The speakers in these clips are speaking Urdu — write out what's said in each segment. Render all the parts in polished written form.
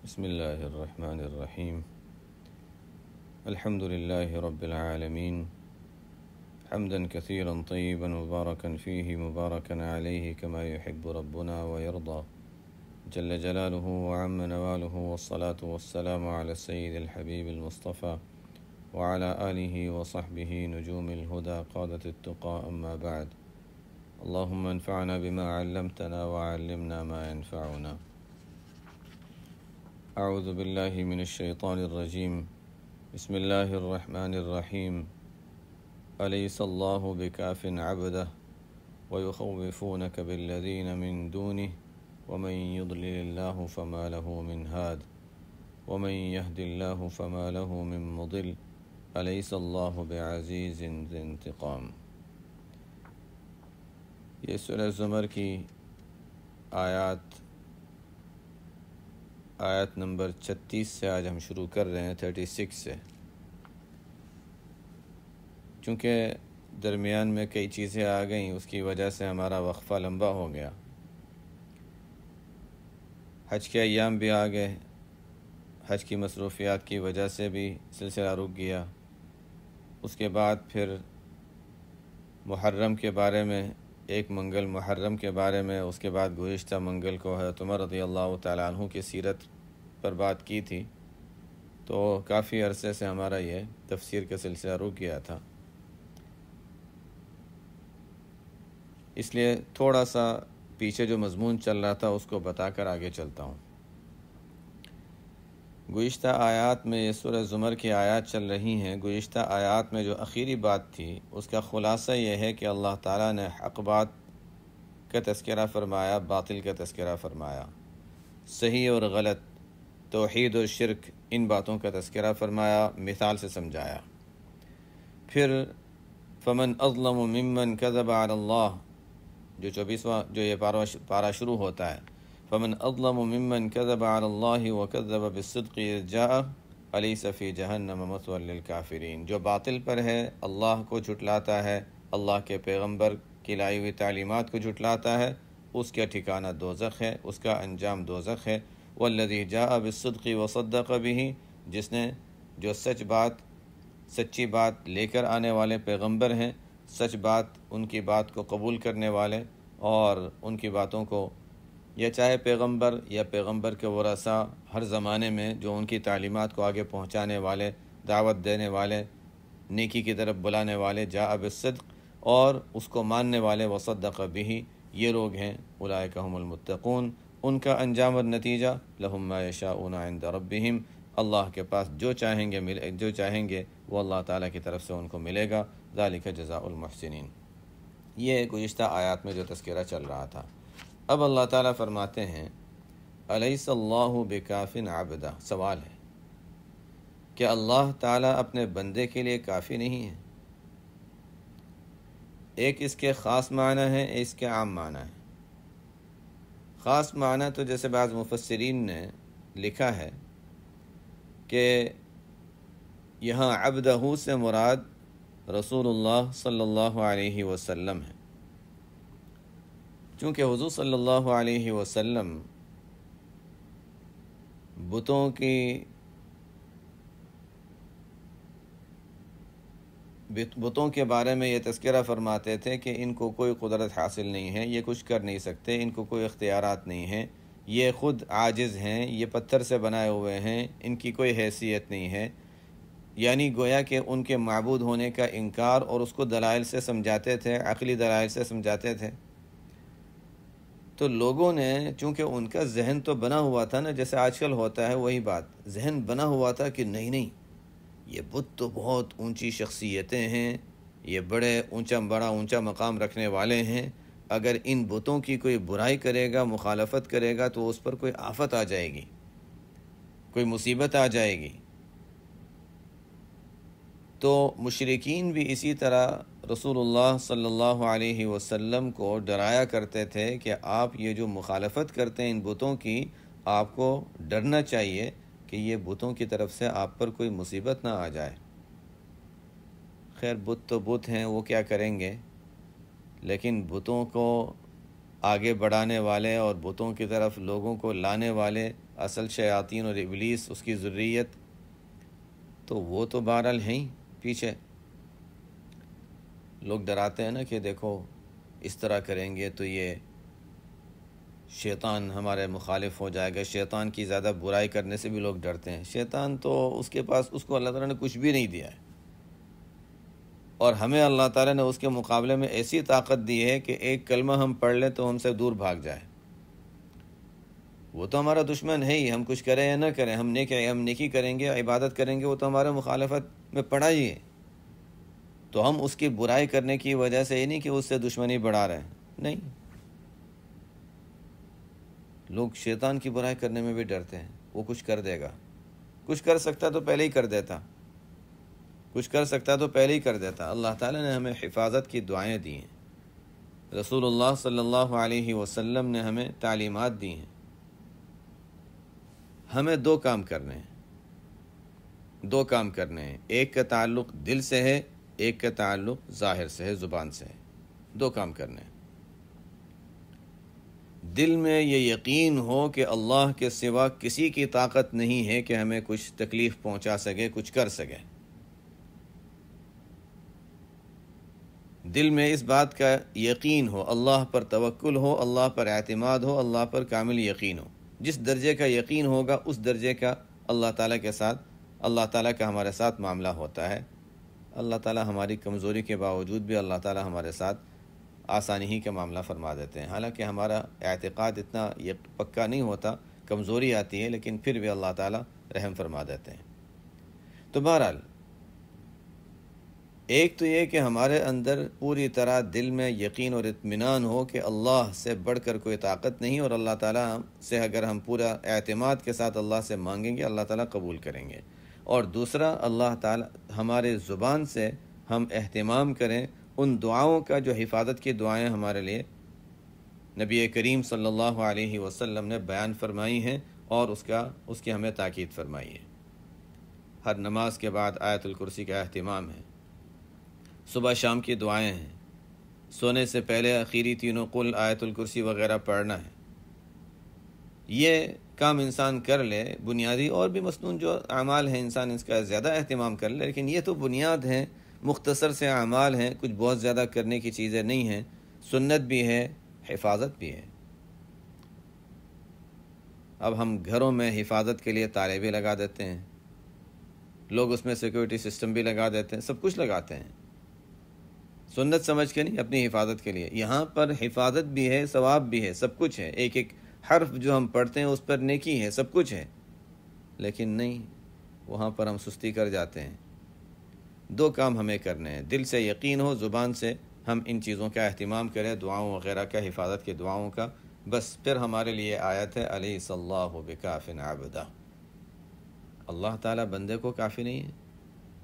بسم الله الرحمن الرحيم. الحمد لله رب العالمين، حمدا كثيرا طيبا مباركا فيه مباركا عليه كما يحب ربنا ويرضى جل جلاله وعم نواله، والصلاة والسلام على السيد الحبيب المصطفى وعلى آله وصحبه نجوم الهدى قادة التقى، أما بعد. اللهم انفعنا بما علمتنا وعلمنا ما ينفعنا. أعوذ بالله من الشيطان الرجيم. بسم الله الرحمن الرحيم. أليس الله بكاف عبده ويخوفونك بالذين من دونه ومن يضلل الله فما له من هاد ومن يهد الله فما له من مضل أليس الله بعزيز ذي انتقام. یہ سورہ زمر کی آیت نمبر 36 سے آج ہم شروع کر رہے ہیں، 36 سے، چونکہ درمیان میں کئی چیزیں آ گئیں، اس کی وجہ سے ہمارا وقفہ لمبا ہو گیا. حج کے ایام بھی آ گئے، حج کی مصروفیات کی وجہ سے بھی سلسلہ رک گیا. اس کے بعد پھر محرم کے بارے میں، ایک منگل محرم کے بارے میں، اس کے بعد گزشتہ منگل کو حضرت عمر رضی اللہ تعالیٰ عنہ کی سیرت پر بات کی تھی، تو کافی عرصے سے ہمارا یہ تفسیر کا سلسلہ رک گیا تھا. اس لیے تھوڑا سا پیچھے جو مضمون چل رہا تھا اس کو بتا کر آگے چلتا ہوں. گزشتہ آیات میں، یہ سورہ زمر کی آیات چل رہی ہیں، گزشتہ آیات میں جو اخیری بات تھی اس کا خلاصہ یہ ہے کہ اللہ تعالیٰ نے حق بات کا تذکرہ فرمایا، باطل کا تذکرہ فرمایا، صحیح اور غلط، توحید اور شرک، ان باتوں کا تذکرہ فرمایا، مثال سے سمجھایا. پھر فمن اظلم ممن کذب علی اللہ، جو 24واں جو یہ پارہ شروع ہوتا ہے، فمن اظلم ممن کذب علی اللہ وکذب بالصدق اذ جاءہ الیس فی جہنم مثوی للکافرین. جو باطل پر ہے، اللہ کو جھٹلاتا ہے، اللہ کے پیغمبر کی لائی ہوئی تعلیمات کو جھٹلاتا ہے، اس کا ٹھکانہ دوزخ ہے، اس کا انجام دوزخ ہے. والذی جاء بالصدق وصدق بہ، جس نے جو سچی بات لے کر آنے والے پیغمبر ہیں، سچ بات، ان کی بات کو قبول کرنے والے اور ان کی باتوں کو، یا چاہے پیغمبر یا پیغمبر کے ورثاء ہر زمانے میں جو ان کی تعلیمات کو آگے پہنچانے والے، دعوت دینے والے، نیکی کی طرف بلانے والے، جاء بالصدق، اور اس کو ماننے والے، وصدق بہ، یہ لوگ ہیں اولئک هم المتقون. ان کا انجام اور نتیجہ لہم ما یشاءون عند ربہم، اللہ کے پاس جو چاہیں گے وہ اللہ تعالیٰ کی طرف سے ان کو ملے گا. ذالک جزاء المحسنین. یہ گزشتہ آیات میں جو تذکرہ چل رہا تھا. اب اللہ تعالیٰ فرماتے ہیں الیس اللہ بکاف عبدہ. سوال ہے کہ اللہ تعالیٰ اپنے بندے کے لیے کافی نہیں ہے؟ ایک اس کے خاص معنی ہے، اس کے عام معنی ہے. خاص معنی تو جیسے بعض مفسرین نے لکھا ہے کہ یہاں عبدہ سے مراد رسول اللہ صلی اللہ علیہ وسلم ہے، چونکہ حضور صلی اللہ علیہ وسلم بتوں کے بارے میں یہ تذکرہ فرماتے تھے کہ ان کو کوئی قدرت حاصل نہیں ہے، یہ کچھ کر نہیں سکتے، ان کو کوئی اختیارات نہیں ہیں، یہ خود عاجز ہیں، یہ پتھر سے بنائے ہوئے ہیں، ان کی کوئی حیثیت نہیں ہے. یعنی گویا کہ ان کے معبود ہونے کا انکار، اور اس کو دلائل سے سمجھاتے تھے، عقلی دلائل سے سمجھاتے تھے. تو لوگوں نے، چونکہ ان کا ذہن تو بنا ہوا تھا نا، جیسے آج کل ہوتا ہے، وہی بات، ذہن بنا ہوا تھا کہ نہیں یہ بت تو بہت اونچی شخصیتیں ہیں، یہ بڑا اونچا مقام رکھنے والے ہیں، اگر ان بتوں کی کوئی برائی کرے گا، مخالفت کرے گا تو اس پر کوئی آفت آ جائے گی، کوئی مصیبت آ جائے گی. تو مشرکین بھی اسی طرح رسول اللہ صلی اللہ علیہ وسلم کو ڈرایا کرتے تھے کہ آپ یہ جو مخالفت کرتے ہیں ان بتوں کی، آپ کو ڈرنا چاہیے کہ یہ بتوں کی طرف سے آپ پر کوئی مصیبت نہ آ جائے. خیر، بت تو بت ہیں، وہ کیا کریں گے، لیکن بتوں کو آگے بڑھانے والے اور بتوں کی طرف لوگوں کو لانے والے اصل شیاطین اور ابلیس اس کی ذریت، تو وہ تو بہرحال ہیں ہی پیچھے۔ لوگ ڈراتے ہیں نا کہ دیکھو اس طرح کریں گے تو یہ شیطان ہمارے مخالف ہو جائے گا۔ شیطان کی زیادہ برائی کرنے سے بھی لوگ ڈرتے ہیں۔ شیطان تو اس کے پاس، اس کو اللہ تعالیٰ نے کچھ بھی نہیں دیا ہے، اور ہمیں اللہ تعالیٰ نے اس کے مقابلے میں ایسی طاقت دی ہے کہ ایک کلمہ ہم پڑھ لیں تو ہم سے دور بھاگ جائے۔ وہ تو ہمارا دشمن ہے ہی، ہم کچھ کریں یا نہ کریں، ہم نیکی کریں گے، عبادت کریں گے، وہ تو ہمارے مخالفت میں پڑا ہی ہے۔ تو ہم اس کی برائی کرنے کی وجہ سے یہ نہیں کہ اس سے دشمنی بڑھا رہے ہیں، نہیں۔ لوگ شیطان کی برائی کرنے میں بھی ڈرتے ہیں، وہ کچھ کر دے گا، کچھ کر سکتا تو پہلے ہی کر دیتا، کچھ کر سکتا تو پہلے ہی کر دیتا۔ اللہ تعالیٰ نے ہمیں حفاظت کی دعائیں دی ہیں، رسول اللہ صلی اللہ علیہ وسلم نے ہمیں تعلیمات دی ہیں۔ ہمیں دو کام کرنے ہیں، ایک کا تعلق دل سے ہے، ایک کا تعلق ظاہر سے ہے، زبان سے ہے۔ دو کام کرنے ہیں۔ دل میں یہ یقین ہو کہ اللہ کے سوا کسی کی طاقت نہیں ہے کہ ہمیں کچھ تکلیف پہنچا سکے، کچھ کر سکے۔ دل میں اس بات کا یقین ہو، اللہ پر توکل ہو، اللہ پر اعتماد ہو، اللہ پر کامل یقین ہو۔ جس درجے کا یقین ہوگا اس درجے کا اللہ تعالیٰ کے ساتھ، اللہ تعالیٰ کا ہمارے ساتھ معاملہ ہوتا ہے۔ اللہ تعالیٰ ہماری کمزوری کے باوجود بھی اللہ تعالیٰ ہمارے ساتھ آسانی ہی کا معاملہ فرما دیتے ہیں۔ حالانکہ ہمارا اعتقاد اتنا پکا نہیں ہوتا، کمزوری آتی ہے، لیکن پھر بھی اللہ تعالیٰ رحم فرما دیتے ہیں۔ تو بہرحال ایک تو یہ کہ ہمارے اندر پوری طرح دل میں یقین اور اطمینان ہو کہ اللہ سے بڑھ کر کوئی طاقت نہیں، اور اللہ تعالیٰ سے اگر ہم پورا اعتماد کے ساتھ اللہ سے مانگیں گے، اللہ تعالیٰ قبول کریں گے۔ اور دوسرا، اللہ تعالیٰ ہمارے زبان سے ہم اہتمام کریں ان دعاؤں کا جو حفاظت کی دعائیں ہمارے لیے نبی کریم صلی اللہ علیہ وسلم نے بیان فرمائی ہیں، اور اس کی ہمیں تاکید فرمائی ہے۔ ہر نماز کے بعد آیت الکرسی کا اہتمام ہے، صبح شام کی دعائیں ہیں، سونے سے پہلے آخری تینوں قل، آیت الکرسی وغیرہ پڑھنا ہے۔ یہ کام انسان کر لے، بنیادی اور بھی مسنون جو اعمال ہیں انسان اس کا زیادہ اہتمام کر لے، لیکن یہ تو بنیاد ہیں، مختصر سے اعمال ہیں، کچھ بہت زیادہ کرنے کی چیزیں نہیں ہیں، سنت بھی ہے، حفاظت بھی ہے۔ اب ہم گھروں میں حفاظت کے لیے تالے بھی لگا دیتے ہیں، لوگ اس میں سیکورٹی سسٹم بھی لگا دیتے ہیں، سب کچھ لگاتے ہیں، سنت سمجھ کے نہیں، اپنی حفاظت کے لیے۔ یہاں پر حفاظت بھی ہے، ثواب بھی ہے، سب کچھ ہے، ایک ایک حرف جو ہم پڑھتے ہیں اس پر نیکی ہے، سب کچھ ہے، لیکن نہیں، وہاں پر ہم سستی کر جاتے ہیں۔ دو کام ہمیں کرنے ہیں، دل سے یقین ہو، زبان سے ہم ان چیزوں کا اہتمام کریں، دعاؤں وغیرہ کا، حفاظت کے دعاؤں کا۔ بس پھر ہمارے لیے آیت ہے الیس اللہ بکاف عبدہ، اللہ تعالیٰ بندے کو کافی نہیں ہے؟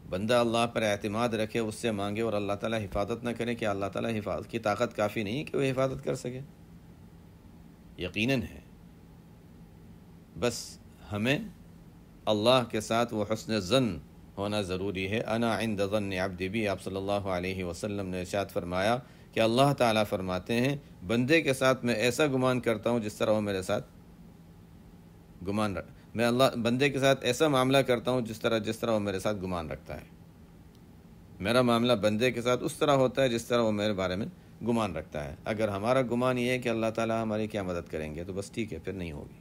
بندہ اللہ پر اعتماد رکھے، اس سے مانگے اور اللہ تعالیٰ حفاظت نہ کرے، کہ اللہ تعالیٰ حفاظت کی طاقت کافی نہیں ہے کہ وہ حفاظت کر سکے؟ یقیناً ہے۔ بس ہمیں اللہ کے ساتھ وہ حسن ظن ہونا ضروری ہے۔ انا عند ظن عبدی بی، آپ صلی اللہ علیہ وسلم نے ارشاد فرمایا کہ اللہ تعالیٰ فرماتے ہیں بندے کے ساتھ میں ایسا گمان کرتا ہوں جس طرح وہ میرے ساتھ گمان میں اللہ بندے کے ساتھ ایسا معاملہ کرتا ہوں جس طرح وہ میرے ساتھ گمان رکھتا ہے۔ میرا معاملہ بندے کے ساتھ اس طرح ہوتا ہے جس طرح وہ میرے بارے میں گمان رکھتا ہے۔ اگر ہمارا گمان یہ ہے کہ اللہ تعالیٰ ہماری کیا مدد کریں گے تو بس ٹھیک ہے، پھر نہیں ہوگی۔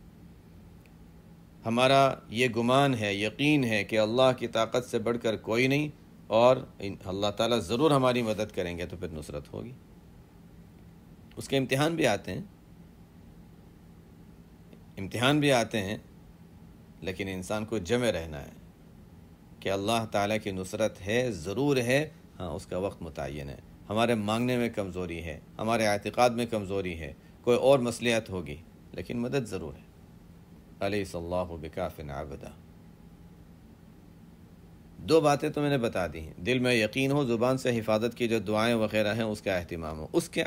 ہمارا یہ گمان ہے، یقین ہے کہ اللہ کی طاقت سے بڑھ کر کوئی نہیں، اور اللہ تعالیٰ ضرور ہماری مدد کریں گے، تو پھر نصرت ہوگی۔ اس کے امتحان بھی آتے ہیں، لیکن انسان کو جمع رہنا ہے کہ اللہ تعالیٰ کی نصرت ہے، ضرور ہے، ہاں اس کا وقت متعین ہے۔ ہمارے مانگنے میں کمزوری ہے، ہمارے اعتقاد میں کمزوری ہے، کوئی اور مصلحت ہوگی، لیکن مدد ضرور ہے۔ الیس اللہ بکاف عبدہ۔ دو باتیں تو میں نے بتا دی ہیں، دل میں یقین ہو، زبان سے حفاظت کی جو دعائیں وغیرہ ہیں اس کا اہتمام ہو۔ اس کے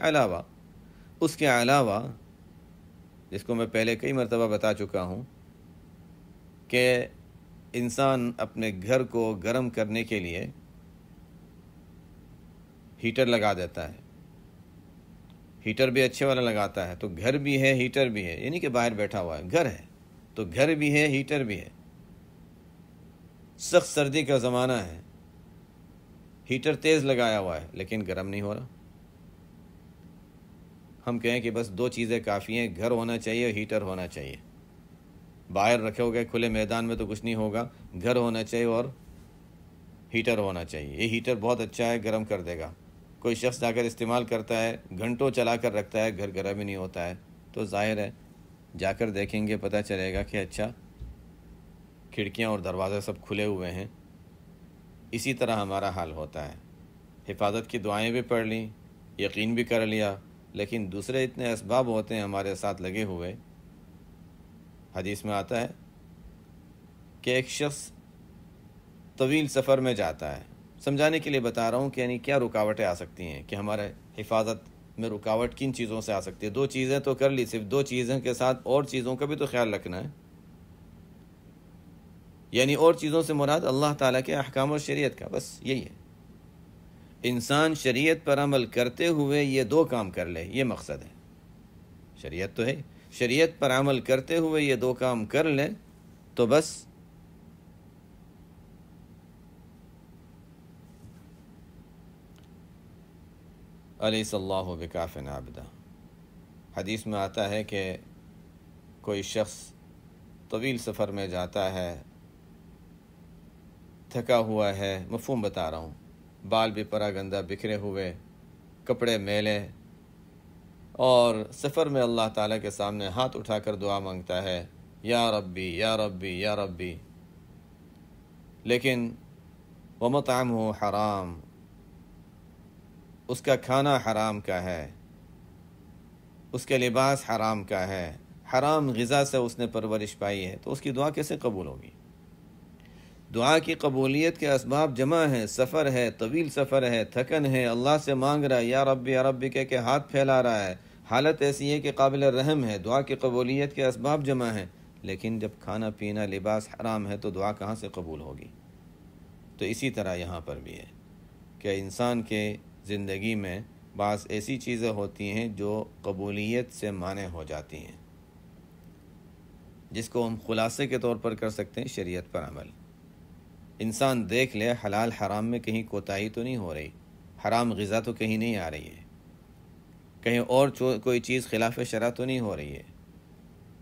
علاوہ جس کو میں پہلے کئی مرتبہ بتا چکا ہوں کہ انسان اپنے گھر کو گرم کرنے کے لیے ہیٹر لگا دیتا ہے۔ ہیٹر بھی اچھے والا لگاتا ہے، تو گھر بھی ہے ہیٹر بھی ہے، یعنی کہ باہر بیٹھا ہوا ہے، گھر ہے تو گھر بھی ہے ہیٹر بھی ہے۔ سخت سردی کا زمانہ ہے، ہیٹر تیز لگایا ہوا ہے لیکن گرم نہیں ہو رہا۔ ہم کہیں کہ بس دو چیزیں کافی ہیں، گھر ہونا چاہیے اور ہیٹر ہونا چاہیے۔ باہر رکھے ہو گئے کھلے میدان میں تو کچھ نہیں ہوگا، گھر ہونا چاہیے اور ہیٹر ہونا چاہیے۔ یہ ہیٹر بہت اچھا ہے، گرم کر دے گا۔ کوئی شخص جا کر استعمال کرتا ہے، گھنٹوں چلا کر رکھتا ہے، گھر گرم ہی نہیں ہوتا ہے، تو ظاہر ہے جا کر دیکھیں گے پتہ چلے گا کہ اچھا کھڑکیاں اور دروازے سب کھلے ہوئے ہیں۔ اسی طرح ہمارا حال ہوتا ہے، حفاظت کی دعائیں بھی پڑھ لیں، یقین بھی کر لیا، لیکن دوسرے اتنے اسباب ہوتے ہیں ہمارے ساتھ لگے ہوئے۔ حدیث میں آتا ہے کہ ایک شخص طویل سفر میں جاتا ہے، سمجھانے کے لیے بتا رہا ہوں کہ یعنی کیا رکاوٹیں آ سکتی ہیں، کہ ہمارے حفاظت میں رکاوٹ کن چیزوں سے آ سکتی ہے۔ دو چیزیں تو کر لی، صرف دو چیزوں کے ساتھ اور چیزوں کا بھی تو خیال رکھنا ہے، یعنی اور چیزوں سے مراد اللہ تعالیٰ کے احکام اور شریعت کا، بس یہی ہے۔ انسان شریعت پر عمل کرتے ہوئے یہ دو کام کر لے، یہ مقصد ہے۔ شریعت تو ہے، شریعت پر عمل کرتے ہوئے یہ دو کام کر لے تو بس الیس اللہ بکاف عبدہ۔ حدیث میں آتا ہے کہ کوئی شخص طویل سفر میں جاتا ہے، تھکا ہوا ہے، مفہوم بتا رہا ہوں، بال بھی پراگندہ بکھرے ہوئے، کپڑے میلے، اور سفر میں اللہ تعالیٰ کے سامنے ہاتھ اٹھا کر دعا مانگتا ہے، یا ربی یا ربی یا ربی، لیکن ومطعمہ حرام، اس کا کھانا حرام کا ہے، اس کے لباس حرام کا ہے، حرام غذا سے اس نے پرورش پائی ہے، تو اس کی دعا کیسے قبول ہوگی؟ دعا کی قبولیت کے اسباب جمع ہیں، سفر ہے، طویل سفر ہے، تھکن ہے، اللہ سے مانگ رہا ہے، یا ربی کہہ کے ہاتھ پھیلا رہا ہے، حالت ایسی ہے کہ قابل رحم ہے، دعا کی قبولیت کے اسباب جمع ہیں، لیکن جب کھانا پینا لباس حرام ہے تو دعا کہاں سے قبول ہوگی؟ تو اسی طرح یہاں پر بھی ہے کہ انسان کے زندگی میں بعض ایسی چیزیں ہوتی ہیں جو قبولیت سے مانع ہو جاتی ہیں، جس کو ہم خلاصے کے طور پر کر سکتے ہیں شریعت پر عمل۔ انسان دیکھ لے حلال حرام میں کہیں کوتاہی تو نہیں ہو رہی، حرام غذا تو کہیں نہیں آ رہی ہے، کہیں اور کوئی چیز خلاف شرع تو نہیں ہو رہی ہے،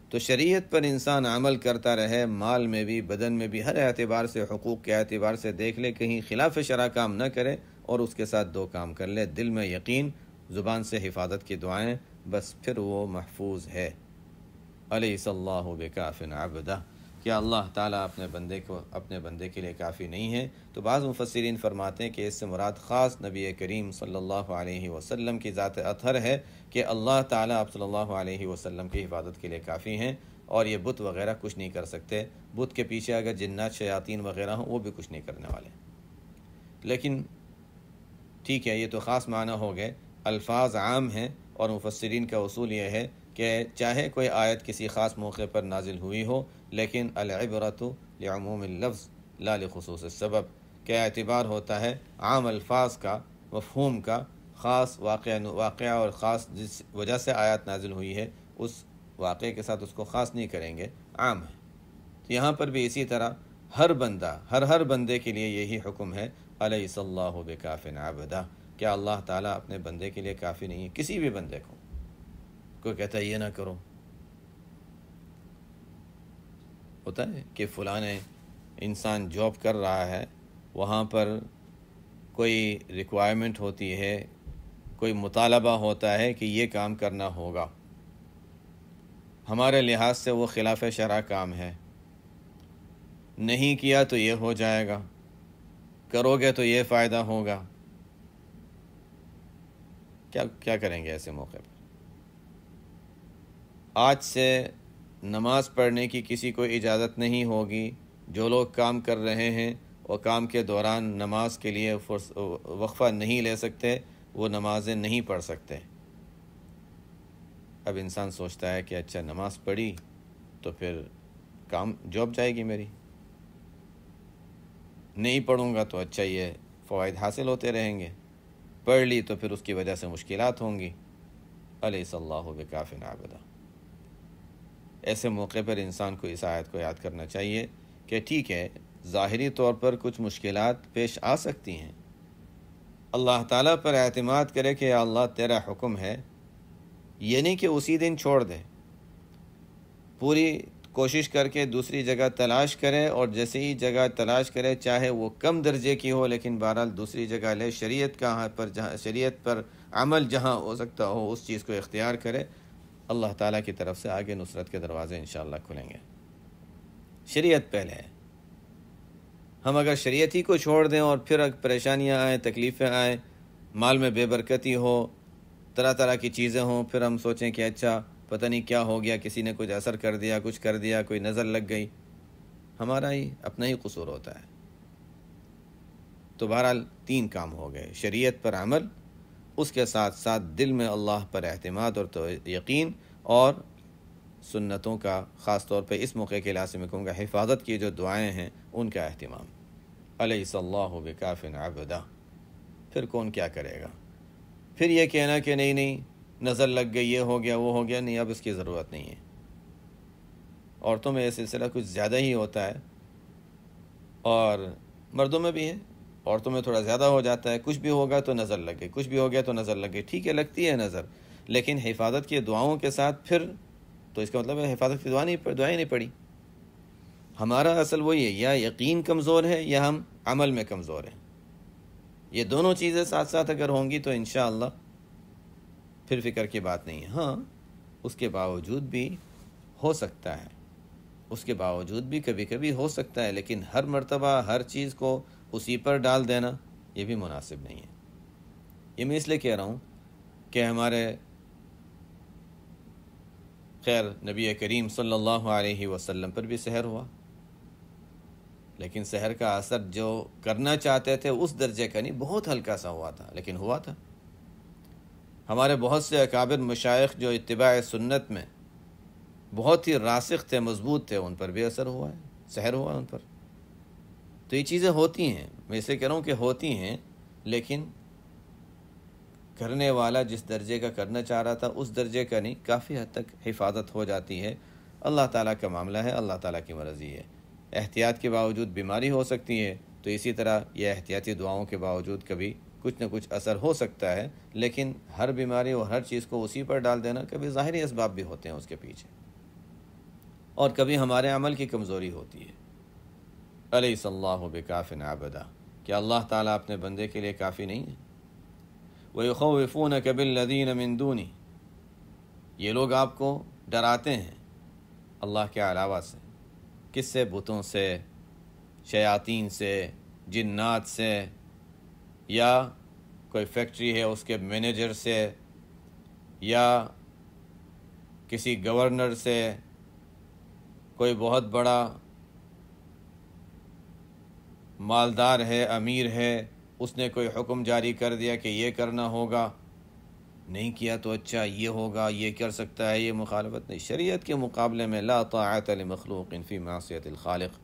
تو شریعت پر انسان عمل کرتا رہے، مال میں بھی بدن میں بھی، ہر اعتبار سے، حقوق کے اعتبار سے دیکھ لے، کہیں خلاف شرع کام نہ کرے اور اس کے ساتھ دو کام کر لے، دل میں یقین، زبان سے حفاظت کی دعائیں، بس پھر وہ محفوظ ہے۔ الیس اللہ بکاف عبدہ، کیا اللہ تعالیٰ اپنے بندے کے لیے کافی نہیں ہے؟ تو بعض مفسرین فرماتے ہیں کہ اس سے مراد خاص نبی کریم صلی اللہ علیہ وسلم کی ذات اطہر ہے، کہ اللہ تعالیٰ آپ صلی اللہ علیہ وسلم کی حفاظت کے لیے کافی ہیں، اور یہ بت وغیرہ کچھ نہیں کر سکتے۔ بت کے پیچھے اگر جنات شیاطین وغیرہ ہوں وہ بھی کچھ نہیں کرنے والے۔ لیکن ٹھیک ہے، یہ تو خاص معنی ہو گئے، الفاظ عام ہیں، اور مفسرین کا اصول یہ ہے کہ چاہے کوئی آیت کسی خاص موقع پر نازل ہوئی ہو، لیکن العبرۃ لعموم اللفظ لا لخصوص السبب، کہ اعتبار ہوتا ہے عام الفاظ کا، مفہوم کا، خاص واقعہ اور خاص جس وجہ سے آیت نازل ہوئی ہے اس واقعے کے ساتھ اس کو خاص نہیں کریں گے، عام ہے۔ تو یہاں پر بھی اسی طرح ہر بندہ، ہر بندے کے لیے یہی حکم ہے، الیس اللہ بکاف عبدہ، کیا اللہ تعالیٰ اپنے بندے کے لیے کافی نہیں ہے؟ کسی بھی بندے کو، کوئی کہتا ہے یہ نہ کرو، ہوتا ہے کہ فلاں انسان جاب کر رہا ہے، وہاں پر کوئی ریکوائرمنٹ ہوتی ہے، کوئی مطالبہ ہوتا ہے کہ یہ کام کرنا ہوگا، ہمارے لحاظ سے وہ خلاف شرع کام ہے، نہیں کیا تو یہ ہو جائے گا، کرو گے تو یہ فائدہ ہوگا، کیا کریں گے ایسے موقع پر؟ آج سے نماز پڑھنے کی کسی کو اجازت نہیں ہوگی، جو لوگ کام کر رہے ہیں اور کام کے دوران نماز کے لیے وقفہ نہیں لے سکتے، وہ نمازیں نہیں پڑھ سکتے۔ اب انسان سوچتا ہے کہ اچھا نماز پڑھی تو پھر کام جاب جائے گی میری، نہیں پڑھوں گا تو اچھا یہ فوائد حاصل ہوتے رہیں گے، پڑھ لی تو پھر اس کی وجہ سے مشکلات ہوں گی۔ الیس اللہ بکاف عبدہ۔ ایسے موقع پر انسان کو اس آیت کو یاد کرنا چاہیے کہ ٹھیک ہے، ظاہری طور پر کچھ مشکلات پیش آ سکتی ہیں، اللہ تعالیٰ پر اعتماد کرے کہ یا اللہ تیرا حکم ہے، یہ نہیں کہ اسی دن چھوڑ دے، پوری کوشش کر کے دوسری جگہ تلاش کرے، اور جیسے ہی جگہ تلاش کرے چاہے وہ کم درجے کی ہو لیکن بہرحال دوسری جگہ لے، شریعت پر عمل جہاں ہو سکتا ہو اس چیز کو اختیار کرے، اللہ تعالیٰ کی طرف سے آگے نصرت کے دروازے انشاءاللہ کھلیں گے۔ شریعت پہلے ہے۔ ہم اگر شریعت ہی کو چھوڑ دیں اور پھر پریشانیاں آئیں، تکلیفیں آئیں، مال میں بے برکتی ہو، طرح طرح کی چیزیں ہوں، پھر ہم سوچیں کہ اچھا پتہ نہیں کیا ہو گیا، کسی نے کچھ اثر کر دیا، کچھ کر دیا، کوئی نظر لگ گئی، ہمارا ہی اپنا ہی قصور ہوتا ہے۔ تو بہرحال 3 کام ہو گئے، شریعت پر عمل، اس کے ساتھ ساتھ دل میں اللہ پر اعتماد اور یقین، اور سنتوں کا خاص طور پہ اس موقع کے لحاظ سے میں کہوں گا حفاظت کی جو دعائیں ہیں ان کا اہتمام۔ الیس اللہ بکاف عبدہ۔ پھر کون کیا کرے گا؟ پھر یہ کہنا کہ نہیں نظر لگ گئی، یہ ہو گیا، وہ ہو گیا، نہیں اب اس کی ضرورت نہیں ہے۔ عورتوں میں یہ سلسلہ کچھ زیادہ ہی ہوتا ہے، اور مردوں میں بھی ہے، عورتوں میں تھوڑا زیادہ ہو جاتا ہے، کچھ بھی ہوگا تو نظر لگ گئی، کچھ بھی ہو گیا تو نظر لگ گئی، ٹھیک ہے لگتی ہے نظر، لیکن حفاظت کی دعاؤں کے ساتھ پھر تو اس کا مطلب ہے حفاظت کی دعائیں نہیں پڑی۔ ہمارا اصل وہی ہے، یا یقین کمزور ہے یا ہم عمل میں کمزور ہیں۔ یہ دونوں چیزیں ساتھ ساتھ اگر ہوں گی تو انشاءاللہ پھر فکر کی بات نہیں ہے۔ ہاں اس کے باوجود بھی ہو سکتا ہے، اس کے باوجود بھی کبھی کبھی ہو سکتا ہے، لیکن ہر مرتبہ ہر چیز کو اسی پر ڈال دینا یہ بھی مناسب نہیں ہے۔ یہ میں اس لیے کہہ رہا ہوں کہ ہمارے خیر نبی کریم صلی اللہ علیہ وسلم پر بھی سحر ہوا، لیکن سحر کا اثر جو کرنا چاہتے تھے اس درجے کا نہیں، بہت ہلکا سا ہوا تھا لیکن ہوا تھا۔ ہمارے بہت سے اکابر مشائخ جو اتباع سنت میں بہت ہی راسخ تھے، مضبوط تھے، ان پر بھی اثر ہوا ہے، سحر ہوا ان پر۔ تو یہ چیزیں ہوتی ہیں، میں اسے کہہ رہا ہوں کہ ہوتی ہیں، لیکن کرنے والا جس درجے کا کرنا چاہ رہا تھا اس درجے کا نہیں، کافی حد تک حفاظت ہو جاتی ہے۔ اللہ تعالیٰ کا معاملہ ہے، اللہ تعالیٰ کی مرضی ہے۔ احتیاط کے باوجود بیماری ہو سکتی ہے، تو اسی طرح یہ احتیاطی دعاؤں کے باوجود کبھی کچھ نہ کچھ اثر ہو سکتا ہے، لیکن ہر بیماری اور ہر چیز کو اسی پر ڈال دینا، کبھی ظاہری اسباب بھی ہوتے ہیں اس کے پیچھے، اور کبھی ہمارے عمل کی کمزوری ہوتی ہے۔ الیس اللہ بکاف عبدہ، کیا اللہ تعالیٰ اپنے بندے کے لیے کافی نہیں ہے؟ وَيُخَوِّفُونَكَ بِالَّذِينَ مِن دُونِهِ، یہ لوگ آپ کو ڈراتے ہیں اللہ کے علاوہ سے، کس سے؟ بتوں سے، شیاطین سے، جنات سے، یا کوئی فیکٹری ہے اس کے مینیجر سے، یا کسی گورنر سے، کوئی بہت بڑا مالدار ہے، امیر ہے، اس نے کوئی حکم جاری کر دیا کہ یہ کرنا ہوگا، نہیں کیا تو اچھا یہ ہوگا، یہ کر سکتا ہے، یہ مخالفت نہیں۔ شریعت کے مقابلے میں لا طاعت لمخلوق فی معصیت الخالق،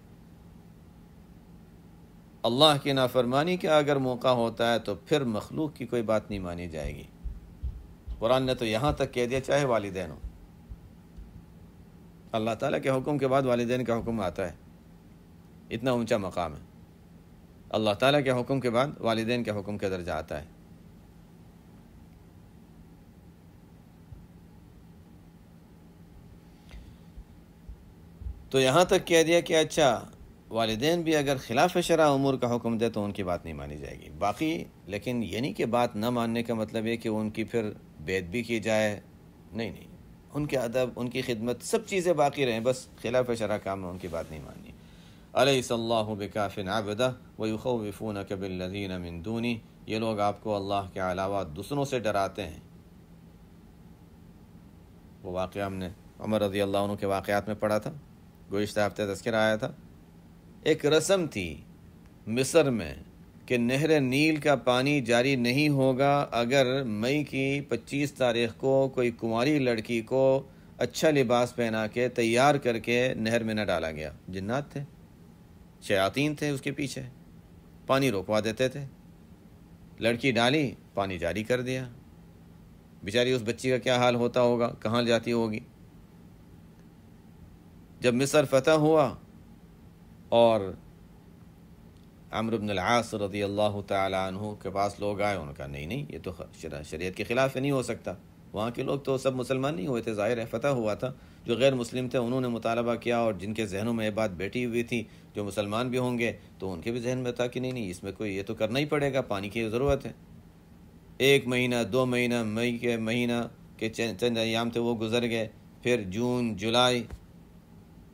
اللہ کی نافرمانی کا اگر موقع ہوتا ہے تو پھر مخلوق کی کوئی بات نہیں مانی جائے گی۔ قرآن نے تو یہاں تک کہہ دیا چاہے والدین ہو، اللہ تعالیٰ کے حکم کے بعد والدین کا حکم آتا ہے، اتنا اونچا مقام ہے، اللہ تعالیٰ کے حکم کے بعد والدین کے حکم کا درجہ آتا ہے۔ تو یہاں تک کہہ دیا کہ اچھا والدین بھی اگر خلاف شرع امور کا حکم دے تو ان کی بات نہیں مانی جائے گی، باقی لیکن یہ نہیں کہ بات نہ ماننے کا مطلب یہ کہ ان کی پھر بیعت بھی کی جائے، نہیں، ان کے ادب، ان کی خدمت، سب چیزیں باقی رہیں، بس خلاف شرع کام میں ان کی بات نہیں ماننی۔ الیس اللہ بکاف عبدہ ویخوفونک بالذین من دونہ، یہ لوگ آپ کو اللہ کے علاوہ دوسروں سے ڈراتے ہیں۔ وہ واقعہ ہم نے عمر رضی اللہ عنہ کے واقعات میں پڑھا تھا، گزشتہ ہفتے تذکرہ آیا تھا۔ ایک رسم تھی مصر میں کہ نہر نیل کا پانی جاری نہیں ہوگا اگر مئی کی 25 تاریخ کو کوئی کنواری لڑکی کو اچھا لباس پہنا کے تیار کر کے نہر میں نہ ڈالا گیا۔ جنات تھے، شیاطین تھے اس کے پیچھے، پانی روکوا دیتے تھے، لڑکی ڈالی، پانی جاری کر دیا۔ بیچاری اس بچی کا کیا حال ہوتا ہوگا، کہاں جاتی ہوگی۔ جب مصر فتح ہوا اور عمرو بن العاص رضی اللہ تعالیٰ عنہ کے پاس لوگ آئے، انہوں نے کہا نہیں نہیں، یہ تو شریعت کے خلاف نہیں ہو سکتا۔ وہاں کے لوگ تو سب مسلمان نہیں ہوئے تھے، ظاہر ہے فتح ہوا تھا، جو غیر مسلم تھے انہوں نے مطالبہ کیا، اور جن کے ذہنوں میں یہ بات بیٹھی ہوئی تھی جو مسلمان بھی ہوں گے تو ان کے بھی ذہن میں تھا کہ نہیں نہیں، اس میں کوئی یہ تو کرنا ہی پڑے گا، پانی کی ضرورت ہے۔ 1 مہینہ 2 مہینہ، مئی کے مہینہ کے چند ایام تھے وہ گزر گئے، پھر جون جولائی،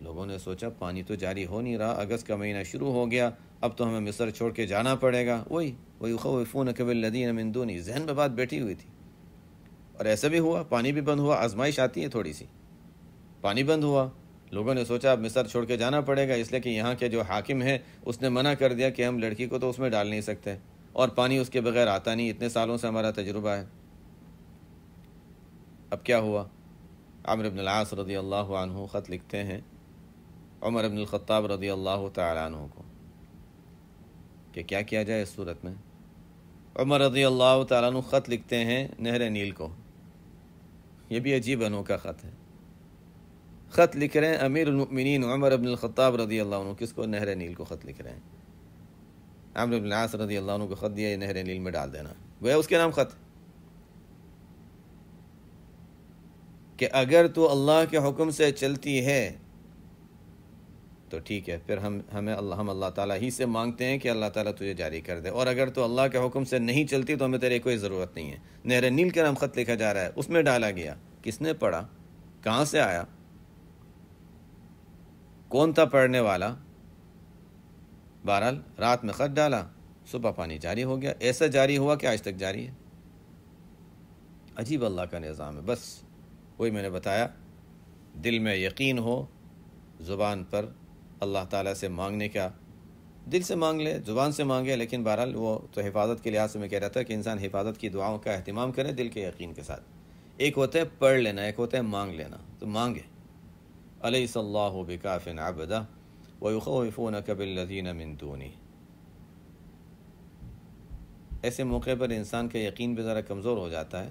لوگوں نے سوچا پانی تو جاری ہو نہیں رہا، اگست کا مہینہ شروع ہو گیا، اب تو ہمیں مصر چھوڑ کے جانا پڑے گا۔ وَيُخَوِّفُونَكَ بِالَّذِينَ مِن دُونِهِ، ذہن میں بات بیٹھی ہوئی تھی، اور ایسا بھی ہوا، پانی بھی بند ہوا۔ آزمائش آتی ہے تھوڑی سی، پانی بند ہوا، لوگوں نے سوچا اب مصر چھوڑ کے جانا پڑے گا، اس لیے کہ یہاں کے جو حاکم ہے اس نے منع کر دیا کہ ہم لڑکی کو تو اس میں ڈال نہیں سکتے، اور پانی اس کے بغیر آتا نہیں، اتنے سالوں سے ہمارا تجربہ ہے۔ اب کیا ہوا؟ عمرو بن العاص رضی اللہ عنہ خط لکھتے ہیں عمر بن الخطاب رضی اللہ تعالیٰ عنہ کو کہ کیا کیا جائے اس صورت میں۔ عمر رضی اللہ تعالیٰ عنہ خط لکھتے ہیں نہر نیل کو، یہ بھی عجیب انوکھا خط ہے۔ خط لکھ رہے ہیں امیر المؤمنین عمر بن الخطاب رضی اللہ عنہ، کس کو؟ نہر نیل کو خط لکھ رہے ہیں۔ عمرو بن العاص رضی اللہ عنہ کو خط دیا، یہ نہر نیل میں ڈال دینا، گویا اس کے نام خط، کہ اگر تو اللہ کے حکم سے چلتی ہے تو ٹھیک ہے، پھر ہم اللہ تعالیٰ ہی سے مانگتے ہیں کہ اللہ تعالیٰ تجھے جاری کر دے، اور اگر تو اللہ کے حکم سے نہیں چلتی تو ہمیں تیرے کوئی ضرورت نہیں ہے۔ نہر نیل کے نام خط لکھا جا رہا ہے، اس میں ڈالا گیا، کس نے پڑھا، کہاں سے آیا، کون تھا پڑھنے والا؟ بہرحال رات میں خط ڈالا، صبح پانی جاری ہو گیا، ایسا جاری ہوا کہ آج تک جاری ہے۔ عجیب اللہ کا نظام ہے۔ بس وہی میں نے بتایا، دل میں یقین ہو، زبان پر اللہ تعالیٰ سے مانگنے کا، دل سے مانگ لے، زبان سے مانگے، لیکن بہرحال وہ تو حفاظت کے لحاظ سے میں کہہ رہا تھا کہ انسان حفاظت کی دعاؤں کا اہتمام کرے دل کے یقین کے ساتھ۔ ایک ہوتا ہے پڑھ لینا، ایک ہوتا ہے مانگ لینا، تو مانگے۔ الیس اللہ بکاف عبدہ ویخوفونک بالذین من دونہ، ایسے موقع پر انسان کا یقین بھی ذرا کمزور ہو جاتا ہے۔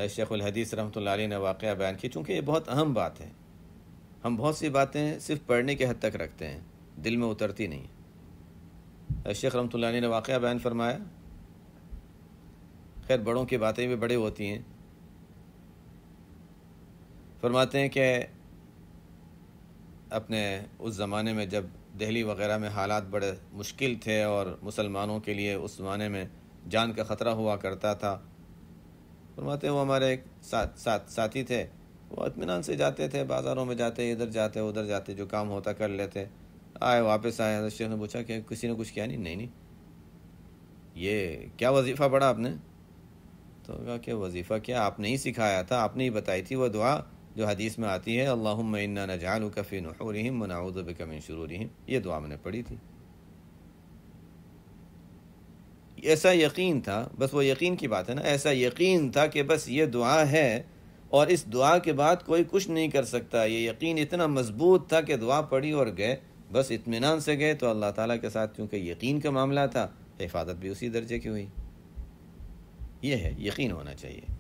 شیخ الحدیث رحمۃ اللہ علیہ نے واقعہ بیان کی، چونکہ یہ بہت اہم بات ہے، ہم بہت سی باتیں صرف پڑھنے کے حد تک رکھتے ہیں، دل میں اترتی نہیں۔ شیخ رحمۃ اللہ علیہ نے واقعہ بیان فرمایا، خیر بڑوں کی باتیں بھی بڑی ہوتی ہیں، فرماتے ہیں کہ اپنے اس زمانے میں جب دہلی وغیرہ میں حالات بڑے مشکل تھے اور مسلمانوں کے لیے اس زمانے میں جان کا خطرہ ہوا کرتا تھا، فرماتے ہیں وہ ہمارے ایک ساتھی تھے، وہ اطمینان سے جاتے تھے، بازاروں میں جاتے، ادھر جاتے ادھر جاتے، جو کام ہوتا کر لیتے، آئے واپس آئے، حضرت شیخ نے پوچھا کہ کسی نے کچھ کیا؟ نہیں، یہ کیا وظیفہ پڑھا آپ نے؟ تو کہا کہ وظیفہ کیا، آپ نے ہی سکھایا تھا، آپ نے ہی بتائی تھی وہ دعا جو حدیث میں آتی ہے، اللہم انا نجعلک فی نحورہم ونعوذ بک من شرورہم، یہ دعا میں نے پڑھی تھی۔ ایسا یقین تھا، بس وہ یقین کی بات ہے نا، ایسا یقین تھا کہ بس یہ دعا ہے اور اس دعا کے بعد کوئی کچھ نہیں کر سکتا، یہ یقین اتنا مضبوط تھا کہ دعا پڑھی اور گئے، بس اطمینان سے گئے، تو اللہ تعالیٰ کے ساتھ کیونکہ یقین کا معاملہ تھا، حفاظت بھی اسی درجے کی ہوئی۔ یہ ہے یقین ہونا چاہیے۔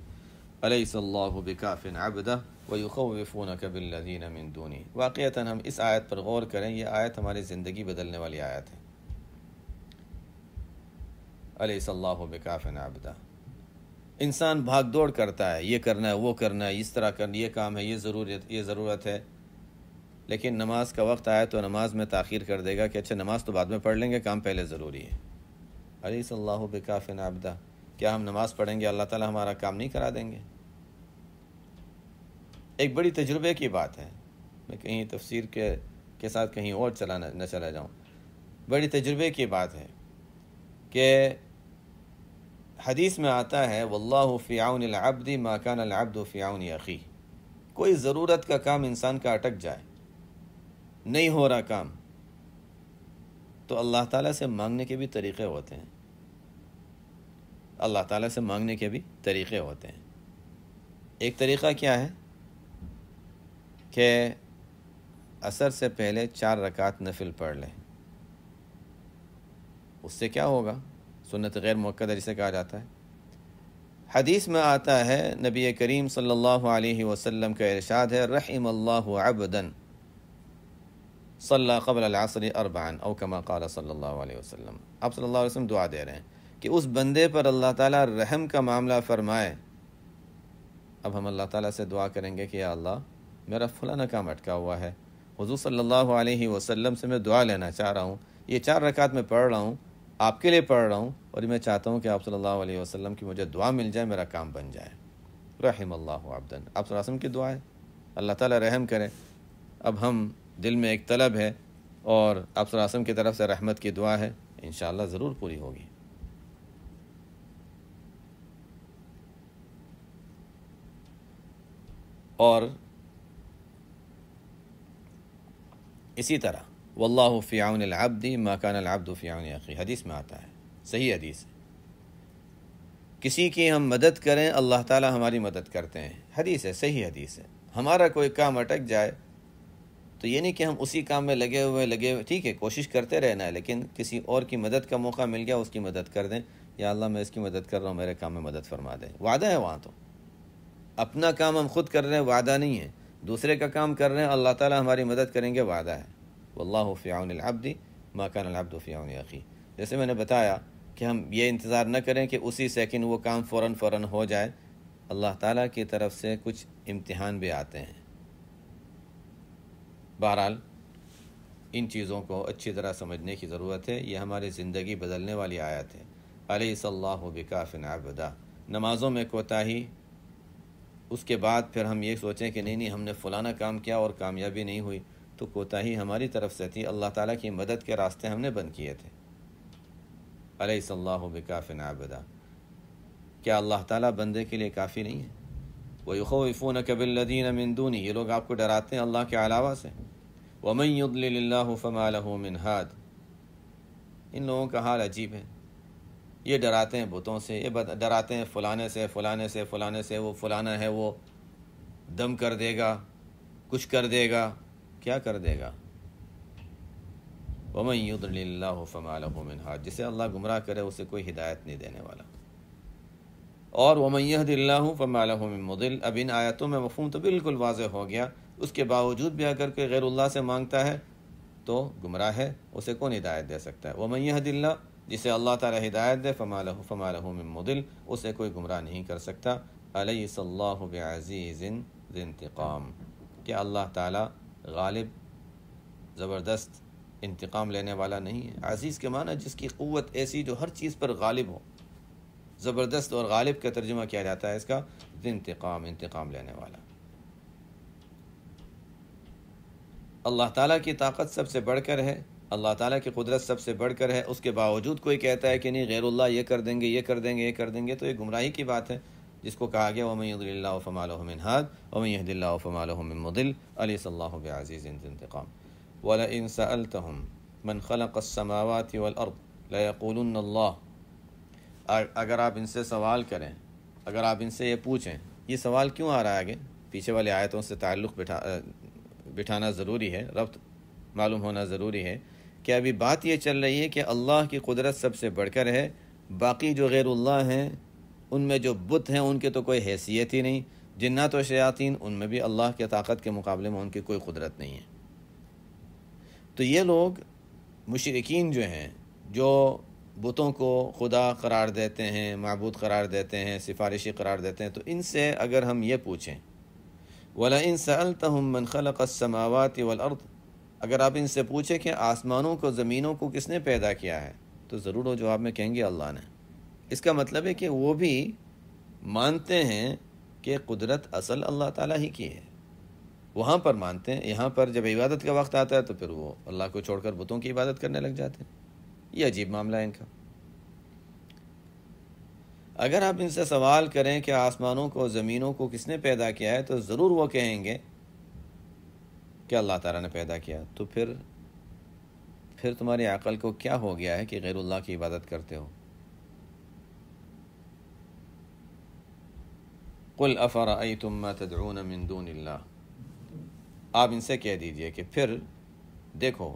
الیس اللہ بکاف عبدہ ویخوفونک بالذین من دونہ، واقعتاً ہم اس آیت پر غور کریں، یہ آیت ہماری زندگی بدلنے والی آیت ہے۔ الیس اللہ بکاف عبدہ، انسان بھاگ دوڑ کرتا ہے، یہ کرنا ہے وہ کرنا ہے، اس طرح کرنا، یہ کام ہے، یہ ضرورت ہے، لیکن نماز کا وقت آیا تو نماز میں تاخیر کر دے گا کہ اچھا نماز تو بعد میں پڑھ لیں گے، کام پہلے ضروری ہے۔ الیس اللہ بکاف عبدہ، کیا ہم نماز پڑھیں گے اللہ تعالیٰ ہمارا کام نہیں کرا دیں گے؟ ایک بڑی تجربے کی بات ہے، میں کہیں تفسیر کے ساتھ کہیں اور نہ چلا جاؤں، بڑی تجربے کی بات ہے کہ حدیث میں آتا ہے واللہ فی عون العبد ما کان العبد فی عون اخیہ، کوئی ضرورت کا کام انسان کا اٹک جائے، نہیں ہو رہا کام، تو اللہ تعالیٰ سے مانگنے کے بھی طریقے ہوتے ہیں، اللہ تعالیٰ سے مانگنے کے بھی طریقے ہوتے ہیں۔ ایک طریقہ کیا ہے کہ عصر سے پہلے 4 رکعت نفل پڑھ لیں، اس سے کیا ہوگا؟ سنت غیر مؤکدہ جسے کہا جاتا ہے، حدیث میں آتا ہے نبی کریم صلی اللہ علیہ وسلم کا ارشاد ہے رحم اللہ عبدا صلی قبل العصر اربعا او کما قال صلی اللہ علیہ وسلم. آپ صلی اللہ علیہ وسلم دعا دے رہے ہیں کہ اس بندے پر اللہ تعالیٰ رحم کا معاملہ فرمائے. اب ہم اللہ تعالیٰ سے دعا کریں گے کہ یا اللہ میرا فلانا کام اٹکا ہوا ہے، حضور صلی اللہ علیہ وسلم سے میں دعا لینا چاہ رہا ہوں، یہ 4 رکعت میں پڑھ رہا ہوں، آپ کے لیے پڑھ رہا ہوں، اور میں چاہتا ہوں کہ آپ صلی اللہ علیہ وسلم کی مجھے دعا مل جائے، میرا کام بن جائے. رحم اللہ عبدا، آپ صلی اللہ علیہ وسلم کی دعا ہے، اللہ تعالیٰ رحم کرے. اب ہم دل میں ایک طلب ہے اور آپ صلی اللہ علیہ وسلم کی طرف سے رحمت کی دعا ہے، انشاءاللہ ضرور پوری ہوگی. اور اسی طرح واللہ فی عون العبد ما کان العبد فی عون اخیہ، حدیث میں آتا ہے، صحیح حدیث ہے. کسی کی ہم مدد کریں اللہ تعالی ہماری مدد کرتے ہیں، حدیث ہے، صحیح حدیث ہے. ہمارا کوئی کام اٹک جائے تو یہ نہیں کہ ہم اسی کام میں لگے ہوئے ٹھیک ہے، کوشش کرتے رہنا ہے، لیکن کسی اور کی مدد کا موقع مل گیا اس کی مدد کر دیں. یا اللہ میں اس کی مدد کر رہا ہوں، میرے کام میں مدد فرما دیں. وعدہ ہے وہاں، تو اپنا کام ہم خود کر رہے ہیں، وعدہ نہیں ہے. دوسرے کا کام کر رہے ہیں، اللہ تعالی ہماری مدد کریں گے، وعدہ ہے. واللہ فی عون العبد ما کان العبد فی عون اخیہ. جیسے میں نے بتایا کہ ہم یہ انتظار نہ کریں کہ اسی سیکنڈ وہ کام فوراً ہو جائے. اللہ تعالیٰ کی طرف سے کچھ امتحان بھی آتے ہیں. بہرحال ان چیزوں کو اچھی طرح سمجھنے کی ضرورت ہے. یہ ہماری زندگی بدلنے والی آیت ہے. الیس اللہ بکاف عبدا، نمازوں میں کوتاہی، اس کے بعد پھر ہم یہ سوچیں کہ نہیں ہم نے فلانا کام کیا اور کامیابی نہیں ہوئی، تو کوتاہی ہماری طرف سے تھی. اللہ تعالیٰ کی مدد کے راستے ہم نے بند کیے تھے. الیس اللہ بکاف عبدا، کیا اللہ تعالیٰ بندے کے لیے کافی نہیں ہے؟ وَيُخَوِّفُونَكَ بِالَّذِينَ مِن دُونِهِ، یہ لوگ آپ کو ڈراتے ہیں اللہ کے علاوہ سے. وَمَن يُضْلِلِ اللَّهُ فَمَا لَهُ مِنْ هَادٍ، ان لوگوں کا حال عجیب ہے. یہ ڈراتے ہیں بتوں سے، یہ ڈراتے ہیں فلانے سے، وہ فلانا ہے، وہ دم کر دے گا، کچھ کر دے گا. کیا کر دے گا؟ وَمَن يُضْلِلِ اللَّهُ فَمَا لَهُ مِنْ هَادٍ، جسے اللہ گمراہ کرے اسے کوئی ہدایت نہیں دینے والا. اور وَمَن يَهْدِ اللَّهُ فَمَا لَهُ مِن مُضِلٍّ، اب ان آیتوں میں مفہوم تو بالکل واضح ہو گیا. اس کے باوجود بھی اگر کوئی غیر اللہ سے مانگتا ہے تو گمراہ ہے، اسے کون ہدایت دے سکتا ہے؟ وَمَن يَهْدِ اللَّهُ، جسے اللہ تعالی ہدایت دے، فَمَا لَهُ مِن مُضِلٍّ، اسے کوئی گمراہ نہیں کر سکتا. أَلَيْسَ اللَّهُ بِعَزِيزٍ ذِي انتقام، کہ اللہ تعالی غالب، زبردست انتقام لینے والا نہیں ہے. عزیز کے معنی جس کی قوت ایسی جو ہر چیز پر غالب ہو. زبردست اور غالب کا ترجمہ کیا جاتا ہے اس کا؟ انتقام، انتقام لینے والا. اللہ تعالیٰ کی طاقت سب سے بڑھ کر ہے، اللہ تعالیٰ کی قدرت سب سے بڑھ کر ہے، اس کے باوجود کوئی کہتا ہے کہ نہیں غیر اللہ یہ کر دیں گے، یہ کر دیں گے، یہ کر دیں گے، تو یہ گمراہی کی بات ہے، جس کو کہا گیا وَمَن يُضْلِلِ اللَّهُ فَمَا لَهُ مِنْ هَادٍ وَمَن يَهْدِ اللَّهُ فَمَا لَهُ مِن مُضِلٍّ أَلَيْسَ اللَّهُ بِعَزِيزٍ ذِي انتقام. وَلَئِن سَأَلْتَهُم مَّنْ خَلَقَ السَّمَاوَاتِ وَالْأَرْضَ لَيَقُولُنَّ اللَّهُ، اگر آپ ان سے سوال کریں، اگر آپ ان سے یہ پوچھیں، یہ سوال کیوں آ رہا ہے آگے؟ پیچھے والے آیتوں سے تعلق بٹھانا ضروری ہے، ربط معلوم ہونا ضروری ہے کہ ابھی بات یہ چل رہی ہے کہ اللہ کی قدرت سب سے بڑھ کر ہے، باقی جو غیر اللہ ہیں ان میں جو بت ہیں ان کے تو کوئی حیثیت ہی نہیں. جنات و شیاطین، ان میں بھی اللہ کی طاقت کے مقابلے میں ان کی کوئی قدرت نہیں ہے. تو یہ لوگ مشرکین جو ہیں، جو بتوں کو خدا قرار دیتے ہیں، معبود قرار دیتے ہیں، سفارشی قرار دیتے ہیں، تو ان سے اگر ہم یہ پوچھیں وَلَئِن سَأَلْتَهُم مَّنْ خَلَقَ السَّمَاوَاتِ وَالْأَرْضِ، اگر آپ ان سے پوچھیں کہ آسمانوں کو، زمینوں کو کس نے پیدا کیا ہے، تو ضرور وہ جواب میں کہیں گے اللہ نے. اس کا مطلب ہے کہ وہ بھی مانتے ہیں کہ قدرت اصل اللہ تعالیٰ ہی کی ہے، وہاں پر مانتے ہیں. یہاں پر جب عبادت کا وقت آتا ہے تو پھر وہ اللہ کو چھوڑ کر بتوں کی عبادت کرنے لگ جاتے ہیں. یہ عجیب معاملہ ہے ان کا. اگر آپ ان سے سوال کریں کہ آسمانوں کو، زمینوں کو کس نے پیدا کیا ہے، تو ضرور وہ کہیں گے کہ اللہ تعالیٰ نے پیدا کیا. تو پھر تمہاری عقل کو کیا ہو گیا ہے کہ غیر اللہ کی عبادت کرتے ہو؟ قُلْ أَفَرَأَيْتُم مَّا تَدْعُونَ مِن دُونِ اللَّهِ، آپ ان سے کہہ دیجئے کہ پھر دیکھو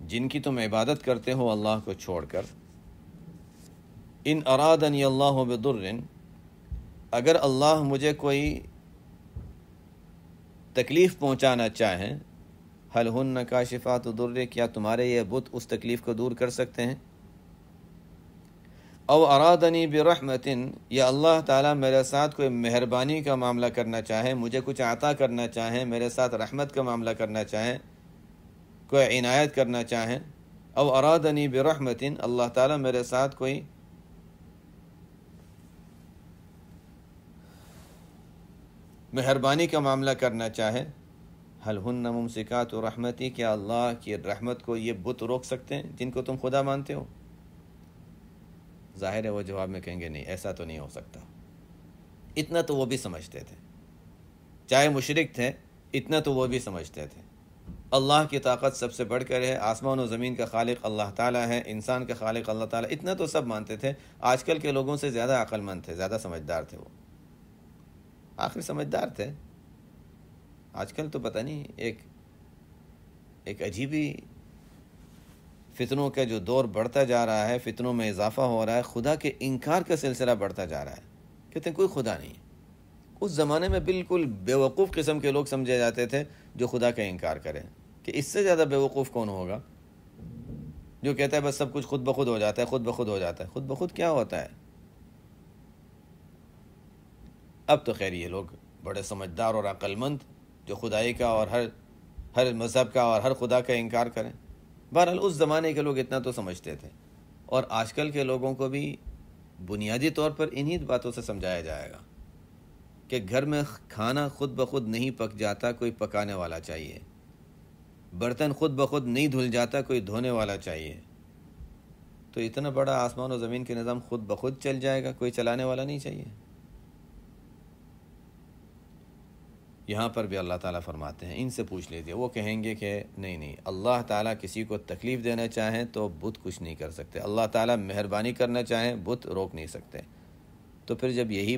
جن کی تم عبادت کرتے ہو اللہ کو چھوڑ کر، ان ارادنی اللہ بضر، اگر اللہ مجھے کوئی تکلیف پہنچانا چاہیں، حل ہن کاشفات ضر، کیا تمہارے یہ بت اس تکلیف کو دور کر سکتے ہیں؟ او ارادنی برحمت، یا اللہ تعالیٰ میرے ساتھ کوئی مہربانی کا معاملہ کرنا چاہیں، مجھے کچھ عطا کرنا چاہیں، میرے ساتھ رحمت کا معاملہ کرنا چاہیں، کوئی عنایت کرنا چاہیں، او ارادنی برحمت، اللہ تعالیٰ میرے ساتھ کوئی مہربانی کا معاملہ کرنا چاہے، حل ہن ممسکات رحمتی، کیا اللہ کی رحمت کو یہ بت روک سکتے ہیں جن کو تم خدا مانتے ہو؟ ظاہر ہے وہ جواب میں کہیں گے نہیں، ایسا تو نہیں ہو سکتا۔ اتنا تو وہ بھی سمجھتے تھے، چاہے مشرک تھے اتنا تو وہ بھی سمجھتے تھے۔ اللہ کی طاقت سب سے بڑھ کر ہے، آسمان و زمین کا خالق اللہ تعالیٰ ہے، انسان کا خالق اللہ تعالیٰ، اتنا تو سب مانتے تھے۔ آج کل کے لوگوں سے زیادہ عقل مند تھے، زیادہ سمجھدار تھے، وہ آخری سمجھدار تھے۔ آج کل تو پتہ نہیں ایک عجیبی فتنوں کا جو دور بڑھتا جا رہا ہے، فتنوں میں اضافہ ہو رہا ہے، خدا کے انکار کا سلسلہ بڑھتا جا رہا ہے، کہتے ہیں کوئی خدا نہیں۔ اس زمانے میں بالکل بیوقوف قسم کے لوگ سمجھے جاتے تھے جو خدا کا انکار کریں، کہ اس سے زیادہ بیوقوف کون ہوگا جو کہتا ہے بس سب کچھ خود بخود ہو جاتا ہے، خود بخود ہو جاتا ہے۔ خود بخود کیا ہوتا ہے؟ اب تو خیر یہ لوگ بڑے سمجھدار اور عقل مند، جو خدائی کا اور ہر مذہب کا اور ہر خدا کا انکار کریں۔ بہرحال اس زمانے کے لوگ اتنا تو سمجھتے تھے، اور آج کل کے لوگوں کو بھی بنیادی طور پر انہی باتوں سے سمجھایا جائے گا کہ گھر میں کھانا خود بخود نہیں پک جاتا، کوئی پکانے والا چاہیے۔ برتن خود بخود نہیں دھل جاتا، کوئی دھونے والا چاہیے۔ تو اتنا بڑا آسمان و زمین کے نظام خود بخود چل جائے گا، کوئی چلانے والا نہیں چاہیے؟ یہاں پر بھی اللہ تعالیٰ فرماتے ہیں ان سے پوچھ لیجیے، وہ کہیں گے کہ نہیں، اللہ تعالیٰ کسی کو تکلیف دینا چاہیں تو بت کچھ نہیں کر سکتے، اللہ تعالیٰ مہربانی کرنا چاہیں بت روک نہیں سکتے۔ تو پھر جب یہی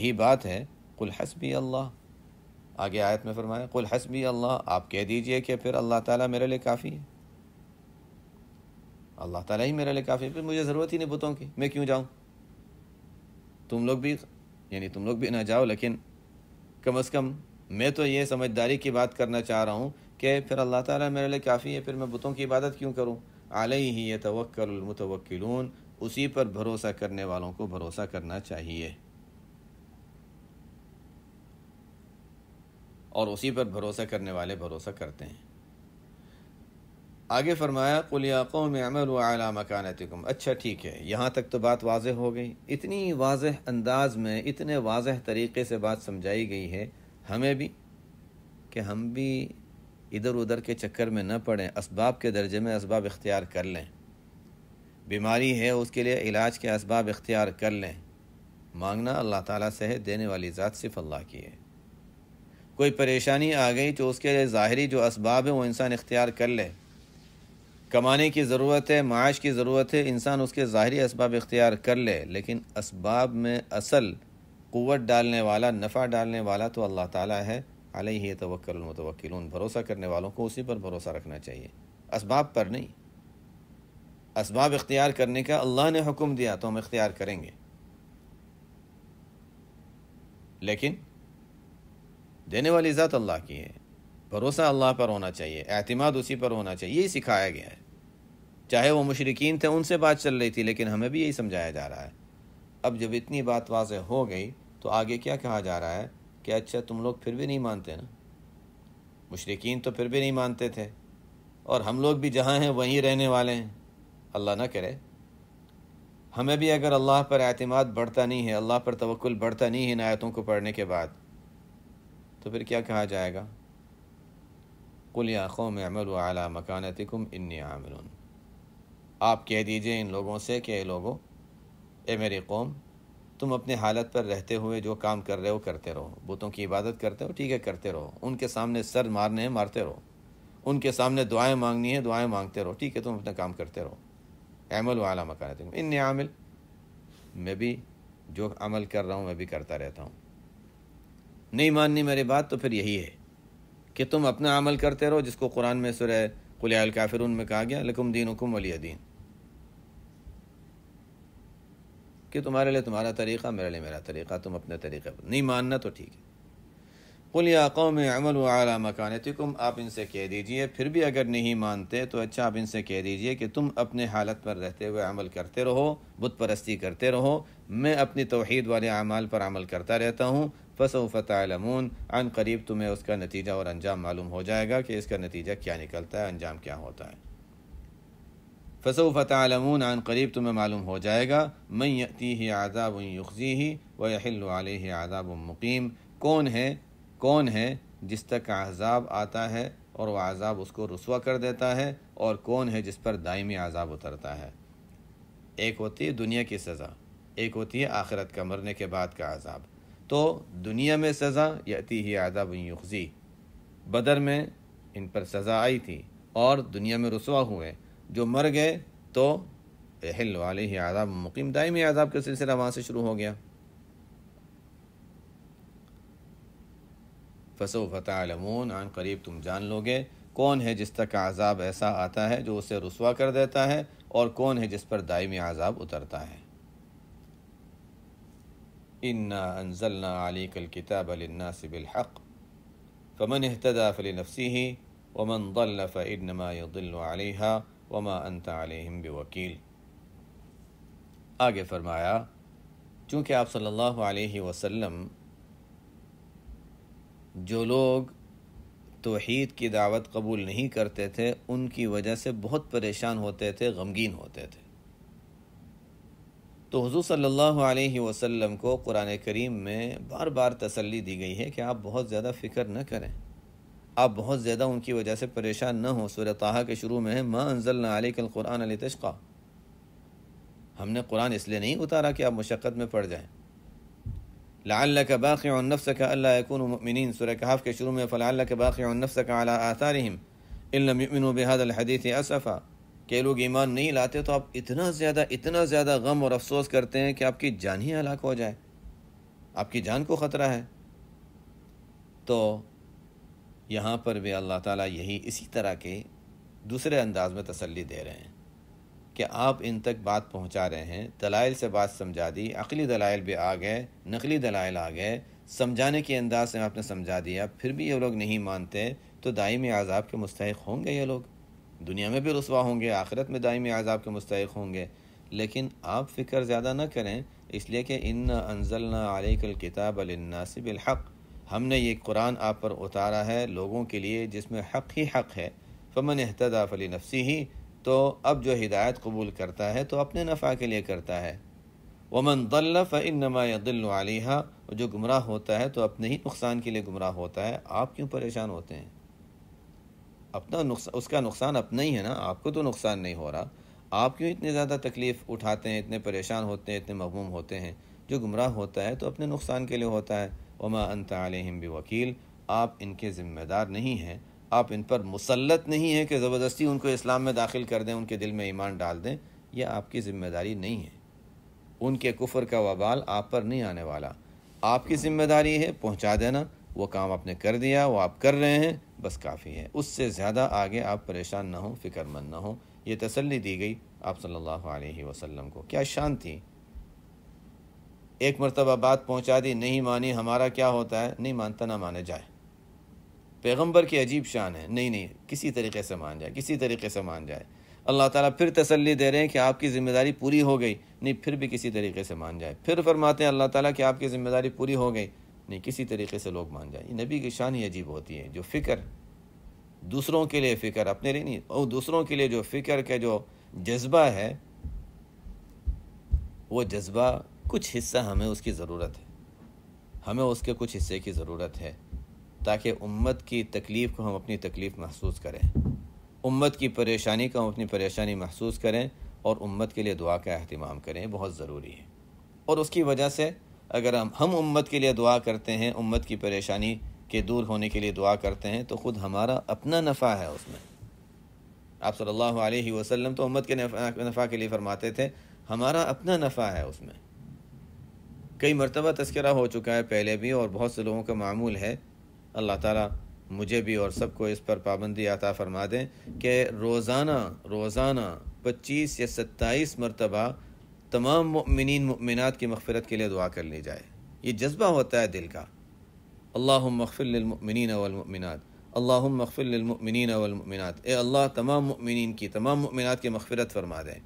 بات ہے قل حسبی اللہ، آگے آیت میں فرمایا قل حسبی اللہ، آپ کہہ دیجئے کہ پھر اللہ تعالیٰ میرے لیے کافی ہے، اللہ تعالیٰ ہی میرے لیے کافی ہے، پھر مجھے ضرورت ہی نہیں بتوں کی، میں کیوں جاؤں؟ تم لوگ بھی نہ جاؤ، لیکن کم از کم میں تو یہ سمجھداری کی بات کرنا چاہ رہا ہوں کہ پھر اللہ تعالیٰ میرے لیے کافی ہے، پھر میں بتوں کی عبادت کیوں کروں؟ علیہ یتوکل المتوکلون، اسی پر بھروسہ کرنے والوں کو بھروسہ کرنا چاہیے، اور اسی پر بھروسہ کرنے والے بھروسہ کرتے ہیں۔ آگے فرمایا قل یا قوم اعملوا علی مکانتکم، اچھا ٹھیک ہے، یہاں تک تو بات واضح ہو گئی، اتنی واضح انداز میں اتنے واضح طریقے سے بات سمجھائی گئی ہے ہمیں بھی کہ ہم بھی ادھر ادھر کے چکر میں نہ پڑیں، اسباب کے درجے میں اسباب اختیار کر لیں، بیماری ہے اس کے لیے علاج کے اسباب اختیار کر لیں، مانگنا اللہ تعالیٰ سے ہے، دینے والی ذات صرف اللہ کی ہے۔ کوئی پریشانی آ گئی تو اس کے لیے ظاہری جو اسباب ہیں وہ انسان اختیار کر لے، کمانے کی ضرورت ہے، معاش کی ضرورت ہے، انسان اس کے ظاہری اسباب اختیار کر لے، لیکن اسباب میں اصل قوت ڈالنے والا، نفع ڈالنے والا تو اللہ تعالیٰ ہے۔ علیہ یتوکل المتوکلون، بھروسہ کرنے والوں کو اسی پر بھروسہ رکھنا چاہیے، اسباب پر نہیں۔ اسباب اختیار کرنے کا اللہ نے حکم دیا تو ہم اختیار کریں گے، لیکن دینے والی ذات اللہ کی ہے، بھروسہ اللہ پر ہونا چاہیے، اعتماد اسی پر ہونا چاہیے، یہی سکھایا گیا ہے۔ چاہے وہ مشرکین تھے، ان سے بات چل رہی تھی، لیکن ہمیں بھی یہی سمجھایا جا رہا ہے۔ اب جب اتنی بات واضح ہو گئی تو آگے کیا کہا جا رہا ہے کہ اچھا تم لوگ پھر بھی نہیں مانتے نا، مشرکین تو پھر بھی نہیں مانتے تھے، اور ہم لوگ بھی جہاں ہیں وہیں رہنے والے ہیں، اللہ نہ کرے ہمیں بھی اگر اللہ پر اعتماد بڑھتا نہیں ہے، اللہ پر توکل بڑھتا نہیں ہے ان آیتوں کو پڑھنے کے بعد، تو پھر کیا کہا جائے گا؟ قل یا قوم اعملوا علی مکانتکم انی عامل، آپ کہہ دیجئے ان لوگوں سے کہ اے لوگوں، اے میری قوم، تم اپنے حالت پر رہتے ہوئے جو کام کر رہے ہو کرتے رہو، بتوں کی عبادت کرتے ہو ٹھیک ہے کرتے رہو، ان کے سامنے سر مارنے ہیں مارتے رہو، ان کے سامنے دعائیں مانگنی ہے دعائیں مانگتے رہو، ٹھیک ہے تم اپنا کام کرتے رہو۔ اعملوا علی مکانتکم انی عامل، میں بھی جو عمل کر رہا ہوں میں بھی کرتا رہتا ہوں۔ نہیں ماننی میری بات تو پھر یہی ہے کہ تم اپنا عمل کرتے رہو، جس کو قرآن میں سورہ قل یا الکافرون میں کہا گیا لکم دینکم ولی دین۔ کہ تمہارے لیے تمہارا طریقہ، میرے لیے میرا طریقہ، تم اپنے طریقے پر نہیں ماننا تو ٹھیک ہے۔ قل یا قوم اعملوا علی مکانتکم، آپ ان سے کہہ دیجئے، پھر بھی اگر نہیں مانتے تو اچھا آپ ان سے کہہ دیجئے کہ تم اپنے حالت پر رہتے ہوئے عمل کرتے رہو، بت پرستی کرتے رہو، میں اپنی توحید والے اعمال پر عمل کرتا رہتا ہوں۔ فسوف تعلمون، عن قریب تمہیں اس کا نتیجہ اور انجام معلوم ہو جائے گا کہ اس کا نتیجہ کیا نکلتا ہے، انجام کیا ہوتا ہے۔ فسوف تعلمون، عن قریب تمہیں معلوم ہو جائے گا، من یأتیہ عذاب یخزیہ ویحل علیہ عذاب مقیم، کون ہے جس تک عذاب آتا ہے اور وہ عذاب اس کو رسوا کر دیتا ہے، اور کون ہے جس پر دائمی عذاب اترتا ہے۔ ایک ہوتی ہے دنیا کی سزا، ایک ہوتی ہے آخرت کا، مرنے کے بعد کا عذاب۔ تو دنیا میں سزا، یأتیہ عذاب یخزی، بدر میں ان پر سزا آئی تھی اور دنیا میں رسوا ہوئے، جو مر گئے تو یحل علیہ عذاب مقیم، دائمی عذاب کا سلسلہ وہاں سے شروع ہو گیا۔ فسوف تعلمون، عن قریب تم جان لوگے کون ہے جس تک عذاب ایسا آتا ہے جو اسے رسوا کر دیتا ہے، اور کون ہے جس پر دائمی عذاب اترتا ہے۔ انا انزلنا علیک الکتاب للناس بالحق فمن اهتدى فلنفسه ومن ضل فانما يضل علیہا وما انت علیہم بوکیل۔ آگے فرمایا، چونکہ آپ صلی اللہ علیہ وسلم، جو لوگ توحید کی دعوت قبول نہیں کرتے تھے ان کی وجہ سے بہت پریشان ہوتے تھے، غمگین ہوتے تھے، تو حضور صلی اللہ علیہ وسلم کو قرآن کریم میں بار بار تسلی دی گئی ہے کہ آپ بہت زیادہ فکر نہ کریں، آپ بہت زیادہ ان کی وجہ سے پریشان نہ ہوں۔ سورہ طٰہٰ کے شروع میں ہے ما انزلنا علیک القرآن لتشقی، ہم نے قرآن اس لیے نہیں اتارا کہ آپ مشقت میں پڑ جائیں۔ لعلک باخع نفسک الا یکونوا مؤمنین، سورہ کہف کے شروع میں فلعلک باخع نفسک علی آثارہم ان لم یؤمنوا بہذا الحدیث اسفا، کہ لوگ ایمان نہیں لاتے تو آپ اتنا زیادہ غم اور افسوس کرتے ہیں کہ آپ کی جان ہی ہلاک ہو جائے، آپ کی جان کو خطرہ ہے۔ تو یہاں پر بھی اللہ تعالیٰ اسی طرح کے دوسرے انداز میں تسلی دے رہے ہیں کہ آپ ان تک بات پہنچا رہے ہیں، دلائل سے بات سمجھا دی، عقلی دلائل بھی آ گئے، نقلی دلائل آ گئے، سمجھانے کے انداز سے آپ نے سمجھا دیا، پھر بھی یہ لوگ نہیں مانتے تو دائمی عذاب کے مستحق ہوں گے۔ یہ لوگ دنیا میں بھی رسوا ہوں گے، آخرت میں دائمی عذاب کے مستحق ہوں گے۔ لیکن آپ فکر زیادہ نہ کریں، اس لیے کہ انا انزلنا علیک الکتاب للناس بالحق، ہم نے یہ قرآن آپ پر اتارا ہے لوگوں کے لیے جس میں حق ہی حق ہے۔ فمن اہتدی فلنفسہ، تو اب جو ہدایت قبول کرتا ہے تو اپنے نفع کے لیے کرتا ہے، ومن ضل فانما یضل علیہا، جو گمراہ ہوتا ہے تو اپنے ہی نقصان کے لیے گمراہ ہوتا ہے۔ آپ کیوں پریشان ہوتے ہیں؟ اس کا نقصان اپنا ہی ہے نا، آپ کو تو نقصان نہیں ہو رہا، آپ کیوں اتنی زیادہ تکلیف اٹھاتے ہیں، اتنے پریشان ہوتے ہیں، اتنے مغموم ہوتے ہیں؟ جو گمراہ ہوتا ہے تو اپنے نقصان کے لیے ہوتا ہے۔ وما انت علیہم بوکیل، آپ ان کے ذمہ دار نہیں ہیں، آپ ان پر مسلط نہیں ہیں کہ زبردستی ان کو اسلام میں داخل کر دیں، ان کے دل میں ایمان ڈال دیں، یہ آپ کی ذمہ داری نہیں ہے۔ ان کے کفر کا وبال آپ پر نہیں آنے والا، آپ کی ذمہ داری ہے پہنچا دینا، وہ کام آپ نے کر دیا، وہ آپ کر رہے ہیں، بس کافی ہے، اس سے زیادہ آگے آپ پریشان نہ ہوں، فکر مند نہ ہوں۔ یہ تسلی دی گئی آپ صلی اللہ علیہ وسلم کو، کیا شان تھی۔ ایک مرتبہ بات پہنچا دی، نہیں مانی، ہمارا کیا ہوتا ہے؟ نہیں مانتا نہ مانے جائے۔ پیغمبر کی عجیب شان ہے، نہیں کسی طریقے سے مان جائے، کسی طریقے سے مان جائے۔ اللہ تعالیٰ پھر تسلی دے رہے ہیں کہ آپ کی ذمہ داری پوری ہو گئی، نہیں پھر بھی کسی طریقے سے مان جائے۔ پھر فرماتے ہیں اللہ تعالیٰ کہ آپ کی ذمہ داری پوری ہو گئی، نہیں کسی طریقے سے لوگ مان جائیں۔ یہ نبی کی شان ہی عجیب ہوتی ہے، جو فکر دوسروں کے لیے، فکر اپنے لیے نہیں، اور دوسروں کے لیے جو فکر کا جو جذبہ ہے، وہ جذبہ کچھ حصہ ہمیں اس کی ضرورت ہے، ہمیں اس کے کچھ حصے کی ضرورت ہے، تاکہ امت کی تکلیف کو ہم اپنی تکلیف محسوس کریں، امت کی پریشانی کو ہم اپنی پریشانی محسوس کریں، اور امت کے لیے دعا کا اہتمام کریں، بہت ضروری ہے۔ اور اس کی وجہ سے اگر ہم امت کے لیے دعا کرتے ہیں، امت کی پریشانی کے دور ہونے کے لیے دعا کرتے ہیں، تو خود ہمارا اپنا نفع ہے اس میں۔ آپ صلی اللہ علیہ وسلم تو امت کے نفع کے لیے فرماتے تھے، ہمارا اپنا نفع ہے اس میں۔ کئی مرتبہ تذکرہ ہو چکا ہے پہلے بھی، اور بہت سے لوگوں کا معمول ہے، اللہ تعالیٰ مجھے بھی اور سب کو اس پر پابندی عطا فرما دیں کہ روزانہ 25 یا 27 مرتبہ تمام مؤمنین مؤمنات کی مغفرت کے لیے دعا کر لی جائے. یہ جذبہ ہوتا ہے دل کا. اللہم اغفر للمؤمنین والمؤمنات، اللہم اغفر للمؤمنین والمؤمنات، اے اللہ تمام مؤمنین کی، تمام مؤمنات کی مغفرت فرما دیں.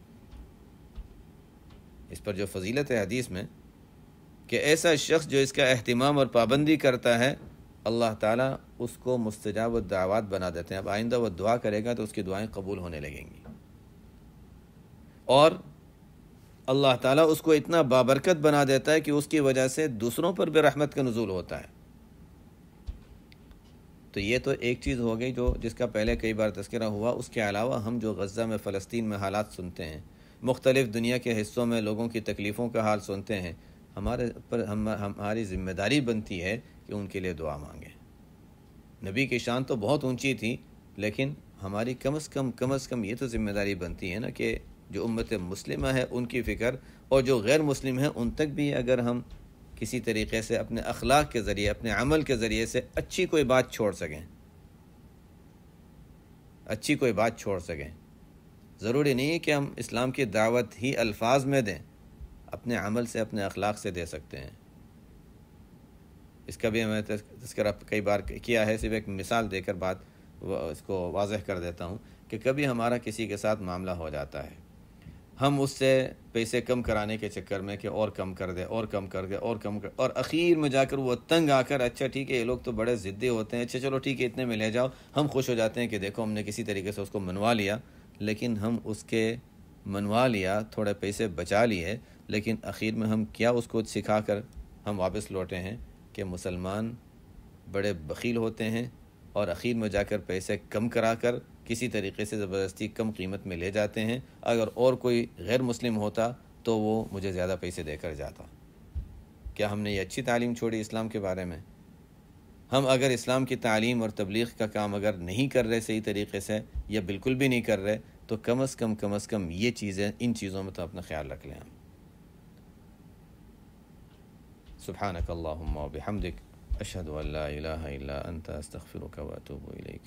اس پر جو فضیلت ہے حدیث میں کہ ایسا شخص جو اس کا اہتمام اور پابندی کرتا ہے، اللہ تعالیٰ اس کو مستجاب الدعوات بنا دیتے ہیں. اب آئندہ وہ دعا کرے گا تو اس کی دعائیں قبول ہونے لگیں گی، اور اللہ تعالیٰ اس کو اتنا بابرکت بنا دیتا ہے کہ اس کی وجہ سے دوسروں پر بھی رحمت کا نزول ہوتا ہے. تو یہ تو ایک چیز ہو گئی جو جس کا پہلے کئی بار تذکرہ ہوا. اس کے علاوہ ہم جو غزہ میں، فلسطین میں حالات سنتے ہیں، مختلف دنیا کے حصوں میں لوگوں کی تکلیفوں کا حال سنتے ہیں، ہماری ذمہ داری بنتی ہے کہ ان کے لیے دعا مانگیں. نبی کی شان تو بہت اونچی تھی، لیکن ہماری کم از کم یہ تو ذمہ داری بنتی ہے نا کہ جو امت مسلمہ ہے ان کی فکر، اور جو غیر مسلم ہیں ان تک بھی اگر ہم کسی طریقے سے اپنے اخلاق کے ذریعے، اپنے عمل کے ذریعے سے اچھی کوئی بات چھوڑ سکیں. ضروری نہیں ہے کہ ہم اسلام کی دعوت ہی الفاظ میں دیں، اپنے عمل سے، اپنے اخلاق سے دے سکتے ہیں. اس کا بھی میں تذکرہ کئی بار کیا ہے، صرف ایک مثال دے کر بات اس کو واضح کر دیتا ہوں کہ کبھی ہمارا کسی کے ساتھ معاملہ ہو جاتا ہے، ہم اس سے پیسے کم کرانے کے چکر میں کہ اور کم کر دے، اور اخیر میں جا کر وہ تنگ آ کر، اچھا ٹھیک ہے یہ لوگ تو بڑے ضدی ہوتے ہیں، اچھا چلو ٹھیک ہے اتنے میں لے جاؤ. ہم خوش ہو جاتے ہیں کہ دیکھو ہم نے کسی طریقے سے اس کو منوا لیا، لیکن ہم اس کے منوا لیا، تھوڑے پیسے بچا لیے، لیکن اخیر میں ہم کیا اس کو سکھا کر ہم واپس لوٹے ہیں کہ مسلمان بڑے بخیل ہوتے ہیں، اور اخیر میں جا کر پیسے کم کرا کر کسی طریقے سے زبردستی کم قیمت میں لے جاتے ہیں. اگر اور کوئی غیر مسلم ہوتا تو وہ مجھے زیادہ پیسے دے کر جاتا. کیا ہم نے یہ اچھی تعلیم چھوڑی اسلام کے بارے میں؟ ہم اگر اسلام کی تعلیم اور تبلیغ کا کام اگر نہیں کر رہے صحیح طریقے سے، یا بالکل بھی نہیں کر رہے، تو کم از کم یہ چیزیں، ان چیزوں میں تو اپنا خیال رکھ لیں. ہم سبحانک اللہم و بحمدک، اشہد ان لا الہ الا انت، استغفرک و اتوب الیک.